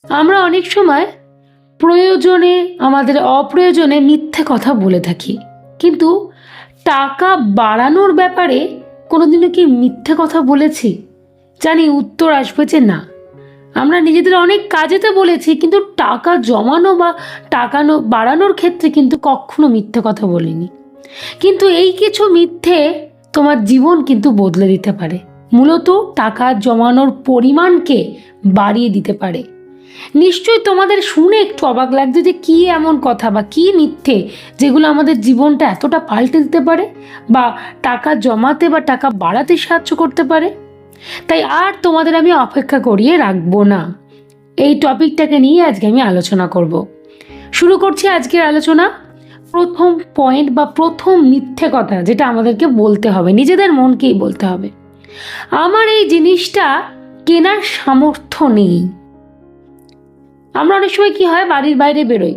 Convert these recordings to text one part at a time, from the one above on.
আমরা অনেক সময় প্রয়োজনে আমাদের অপ্রয়োজনে মিথ্যে কথা বলে থাকি, কিন্তু টাকা বাড়ানোর ব্যাপারে কোনোদিনও কি মিথ্যে কথা বলেছি? জানি উত্তর আসবে যে না। আমরা নিজেদের অনেক কাজেতে বলেছি, কিন্তু টাকা জমানো বা টাকা বাড়ানোর ক্ষেত্রে কিন্তু কখনো মিথ্যে কথা বলিনি। কিন্তু এই কিছু মিথ্যে তোমার জীবন কিন্তু বদলে দিতে পারে, মূলত টাকা জমানোর পরিমাণকে বাড়িয়ে দিতে পারে। নিশ্চয়ই তোমাদের শুনে একটু অবাক লাগছে যে কি এমন কথা বা কি মিথ্যে যেগুলো আমাদের জীবনটা এতটা পাল্টে দিতে পারে বা টাকা জমাতে বা টাকা বাড়াতে সাহায্য করতে পারে। তাই আর তোমাদের আমি অপেক্ষা করিয়ে রাখবো না, এই টপিকটাকে নিয়ে আজকে আমি আলোচনা করব। শুরু করছি আজকের আলোচনা। প্রথম পয়েন্ট বা প্রথম মিথ্যে কথা যেটা আমাদেরকে বলতে হবে, নিজেদের মনকেই বলতে হবে, আমার এই জিনিসটা কেনার সামর্থ্য নেই। আমরা অনেক সময় কি হয়, বাড়ির বাইরে বেরোই,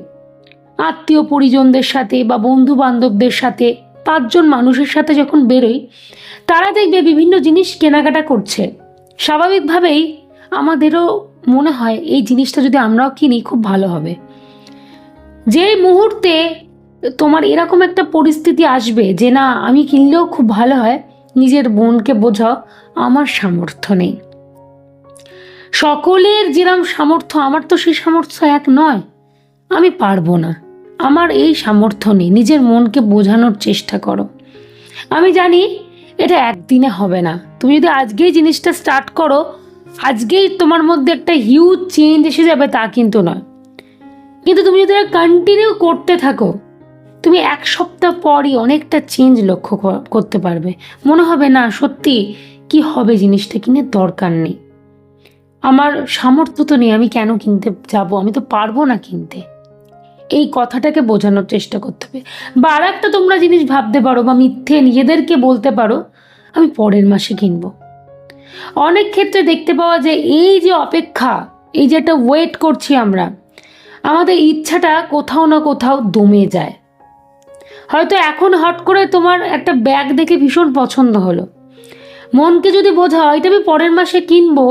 আত্মীয় পরিজনদের সাথে বা বন্ধু বান্ধবদের সাথে, 5জন মানুষের সাথে যখন বেরোই, তারা দেখবে বিভিন্ন জিনিস কেনাকাটা করছে। স্বাভাবিকভাবেই আমাদেরও মনে হয় এই জিনিসটা যদি আমরাও কিনি খুব ভালো হবে। যে মুহূর্তে তোমার এরকম একটা পরিস্থিতি আসবে যে না আমি কিনলেও খুব ভালো হয়, নিজের মনকে বোঝাও আমার সামর্থ্য নেই। সকলের যেরকম সামর্থ্য, আমার তো সেই সামর্থ্য এক নয়, আমি পারবো না, আমার এই সামর্থ্য নেই। নিজের মনকে বোঝানোর চেষ্টা করো। আমি জানি এটা একদিনে হবে না। তুমি যদি আজকেই জিনিসটা স্টার্ট করো, আজকেই তোমার মধ্যে একটা হিউজ চেঞ্জ এসে যাবে তা কিন্তু নয়। কিন্তু তুমি যদি কন্টিনিউ করতে থাকো, তুমি 1 সপ্তাহ পরই অনেকটা চেঞ্জ লক্ষ্য করতে পারবে। মনে হবে না সত্যি কি হবে, জিনিসটা কিনে দরকার নেই, আমার সামর্থ্য তো নেই, আমি কেন কিনতে যাব, আমি তো পারবো না কিনতে। এই কথাটাকে বোঝানোর চেষ্টা করতে হবে। বা আর একটা তোমরা জিনিস ভাবতে পারো বা মিথ্যে নিজেদেরকে বলতে পারো, আমি পরের মাসে কিনবো। অনেক ক্ষেত্রে দেখতে পাওয়া যায় এই যে অপেক্ষা, এই যে একটা ওয়েট করছি আমরা, আমাদের ইচ্ছাটা কোথাও না কোথাও দমে যায়। হয়তো এখন হট করে তোমার একটা ব্যাগ দেখে ভীষণ পছন্দ হলো, মনকে যদি বোঝাও এটা আমি পরের মাসে কিনবো,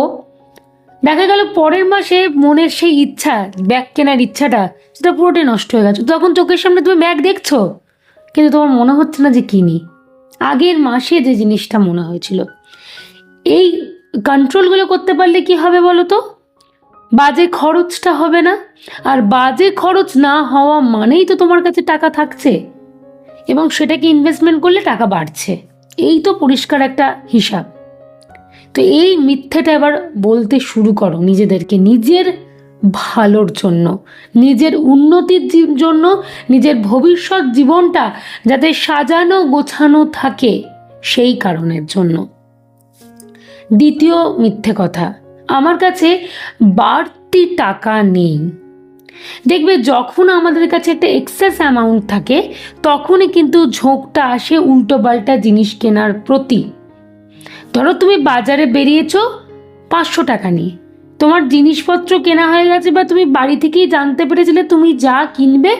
দেখা গেল পরের মাসে মনের সেই ইচ্ছা, ব্যাগ কেনার ইচ্ছাটা, সেটা পুরোটাই নষ্ট হয়ে গেছে। তখন চোখের সামনে তুমি ব্যাগ দেখছো, কিন্তু তোমার মনে হচ্ছে না যে কিনি, আগের মাসে যে জিনিসটা মনে হয়েছিল। এই কন্ট্রোলগুলো করতে পারলে কি হবে বলো তো? বাজে খরচটা হবে না। আর বাজে খরচ না হওয়া মানেই তো তোমার কাছে টাকা থাকছে এবং সেটাকে ইনভেস্টমেন্ট করলে টাকা বাড়ছে। এই তো পরিষ্কার একটা হিসাব। তো এই মিথ্যেটা এবার বলতে শুরু করো নিজেদেরকে, নিজের ভালোর জন্য, নিজের উন্নতির জন্য, নিজের ভবিষ্যৎ জীবনটা যাতে সাজানো গোছানো থাকে সেই কারণের জন্য। দ্বিতীয় মিথ্যে কথা, আমার কাছে বাড়তি টাকা নেই। দেখবে যখন আমাদের কাছে একটা এক্সেস অ্যামাউন্ট থাকে, তখনই কিন্তু ঝোঁকটা আসে উল্টোপাল্টা জিনিস কেনার প্রতি। ধরো তুমি বাজারে বেরিয়েছো 500 টাকা নিয়ে, তোমার জিনিসপত্র কেনা হয়ে গেছে বা তুমি বাড়ি থেকেই জানতে পেরেছিলে তুমি যা কিনবে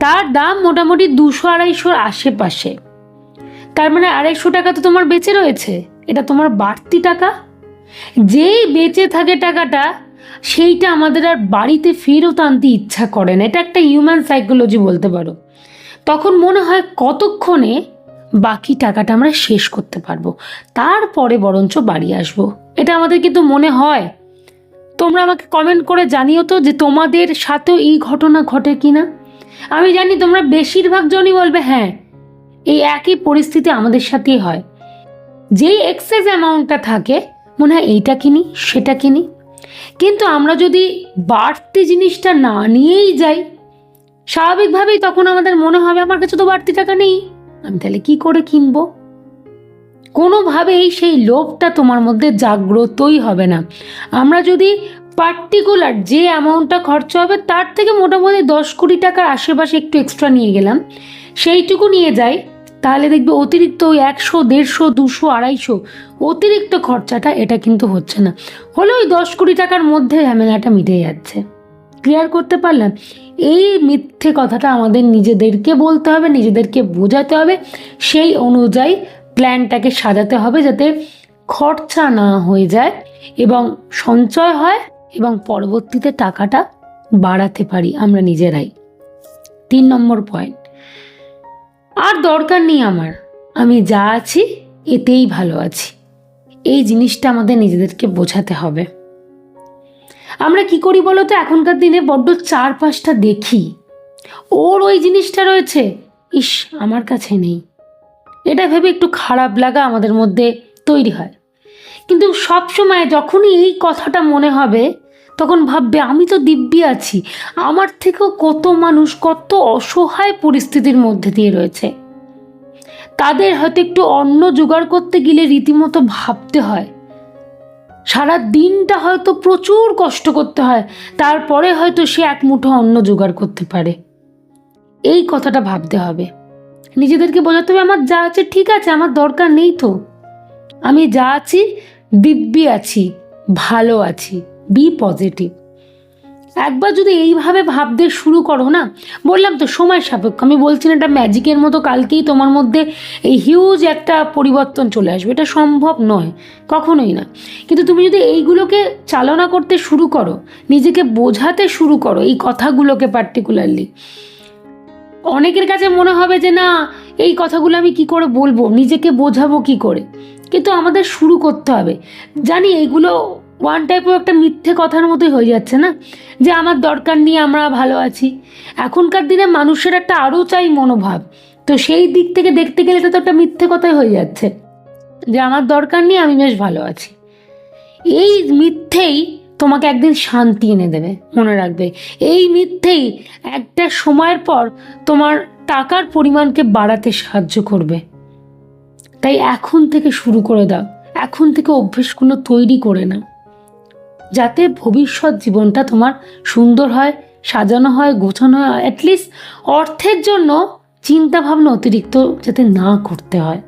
তার দাম মোটামুটি 200-250 আশেপাশে। তার মানে 250 টাকা তো তোমার বেঁচে রয়েছে, এটা তোমার বাড়তি টাকা। যেই বেঁচে থাকে টাকাটা, সেইটা আমাদের আর বাড়িতে ফেরত আনতে ইচ্ছা করে না। এটা একটা হিউম্যান সাইকোলজি বলতে পারো। তখন মনে হয় কতক্ষণে বাকি টাকাটা আমরা শেষ করতে পারবো, তারপরে বরঞ্চ বাড়ি আসবো। এটা আমাদের কিন্তু মনে হয়। তোমরা আমাকে কমেন্ট করে জানিও তো যে তোমাদের সাথেও এই ঘটনা ঘটে কিনা। আমি জানি তোমরা বেশিরভাগ জনই বলবে হ্যাঁ, এই একই পরিস্থিতি আমাদের সাথেই হয়। যেই এক্সেস অ্যামাউন্টটা থাকে মনে হয় এইটা কিনি সেটা কিনি, কিন্তু আমরা যদি বাড়তি জিনিসটা না নিয়েই যাই, স্বাভাবিকভাবেই তখন আমাদের মনে হবে আমার কাছে তো বাড়তি টাকা নেই, আমি তাহলে কি করে কিনবো। কোনোভাবেই সেই লোভটা তোমার মধ্যে জাগ্রতই হবে না। আমরা যদি পার্টিকুলার যে অ্যামাউন্টটা খরচা হবে তার থেকে মোটামুটি 10-20 টাকার আশেপাশে একটু এক্সট্রা নিয়ে গেলাম, সেইটুকু নিয়ে যাই, তাহলে দেখবে অতিরিক্ত ওই 100, 150, 200, 250 অতিরিক্ত খরচাটা এটা কিন্তু হচ্ছে না, হলে ওই 10-20 টাকার মধ্যে ঝামেলাটা মিটে যাচ্ছে। ক্লিয়ার করতে পারলাম? এই মিথ্যে কথাটা আমাদের নিজেদেরকে বলতে হবে, নিজেদেরকে বোঝাতে হবে, সেই অনুযায়ী প্ল্যানটাকে সাজাতে হবে যাতে খরচা না হয়ে যায় এবং সঞ্চয় হয় এবং পরবর্তীতে টাকাটা বাড়াতে পারি আমরা নিজেরাই। 3 নম্বর পয়েন্ট, আর দরকার নেই আমার, আমি যা আছি এতেই ভালো আছি। এই জিনিসটা আমাদের নিজেদেরকে বোঝাতে হবে। আমরা কি করি বলো তো, এখনকার দিনে বড্ড চারপাশটা দেখি, ওর ওই জিনিসটা রয়েছে, ইস আমার কাছে নেই, এটা ভেবে একটু খারাপ লাগা আমাদের মধ্যে তৈরি হয়। কিন্তু সব সময় যখনই এই কথাটা মনে হবে তখন ভাববে আমি তো দিব্যি আছি, আমার থেকেও কত মানুষ কত অসহায় পরিস্থিতির মধ্যে দিয়ে রয়েছে, তাদের হয়তো একটু অন্ন জোগাড় করতে গেলে রীতিমতো ভাবতে হয়, সারা দিনটা হয়তো প্রচুর কষ্ট করতে হয়, তারপরে হয়তো সে এক মুঠো অন্ন জোগাড় করতে পারে। এই কথাটা ভাবতে হবে, নিজেদেরকে বোঝাতে হবে আমার যা আছে ঠিক আছে, আমার দরকার নেই তো, আমি যা আছি দিব্যি আছি, ভালো আছি। B positive. একবার যদি এইভাবে ভাবতে শুরু করো না, বললাম তো সময় সাপেক্ষ, আমি বলছি না এটা ম্যাজিকের মতো কালকেই তোমার মধ্যে এই হিউজ একটা পরিবর্তন চলে আসবে, এটা সম্ভব নয়, কখনোই না। কিন্তু তুমি যদি এইগুলোকে চালনা করতে শুরু করো, নিজেকে বোঝাতে শুরু করো এই কথাগুলোকে পার্টিকুলারলি, অনেকের কাছে মনে হবে যে না এই কথাগুলো আমি কি করে বলবো, নিজেকে বোঝাবো কি করে, কিন্তু আমাদের শুরু করতে হবে। জানি এইগুলো ওয়ান টাইপের একটা মিথ্যে কথার মতোই হয়ে যাচ্ছে না, যে আমার দরকার নিয়ে আমরা ভালো আছি। এখনকার দিনে মানুষের একটা আরও চাই মনোভাব, তো সেই দিক থেকে দেখতে গেলে এটা তো একটা মিথ্যে কথাই হয়ে যাচ্ছে যে আমার দরকার নিয়ে আমি বেশ ভালো আছি। এই মিথ্যেই তোমাকে একদিন শান্তি এনে দেবে, মনে রাখবে। এই মিথ্যেই একটা সময়ের পর তোমার টাকার পরিমাণকে বাড়াতে সাহায্য করবে। তাই এখন থেকে শুরু করে দাও, এখন থেকে অভ্যেসগুলো তৈরি করে নাও, যাতে ভবিষ্যৎ জীবনটা তোমার সুন্দর হয়, সাজানো হয়, গোছানো হয়। অ্যাটলিস্ট অর্থের জন্য চিন্তা ভাবনা অতিরিক্ত যাতে না করতে হয়।